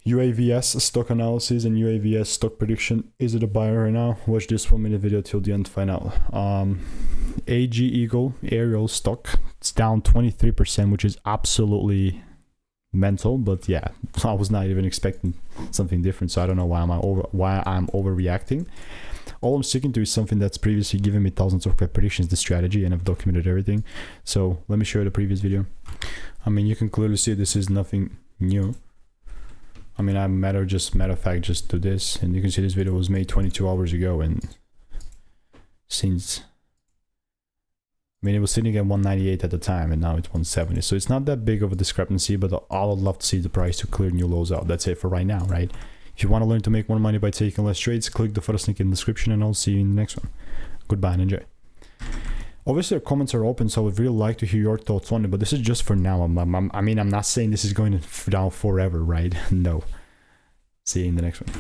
UAVS stock analysis and UAVS stock prediction. Is it a buyer right now? Watch this 1 minute video till the end to find out. AG Eagle aerial stock, it's down 23%, which is absolutely mental. But yeah, I was not even expecting something different, so I don't know why I'm overreacting. All I'm sticking to is something that's previously given me thousands of predictions, the strategy, and I've documented everything. So let me show you the previous video. I mean, you can clearly see this is nothing new. I mean, matter of fact just do this, and you can see this video was made 22 hours ago, and since, I mean, it was sitting at 198 at the time, and now it's 170. So it's not that big of a discrepancy, but I would love to see the price to clear new lows out. That's it for right now, right? If you want to learn to make more money by taking less trades, click the first link in the description, and I'll see you in the next one. Goodbye and enjoy. Obviously, our comments are open, so I would really like to hear your thoughts on it, but this is just for now. I mean, I'm not saying this is going down forever, right? No. See you in the next one.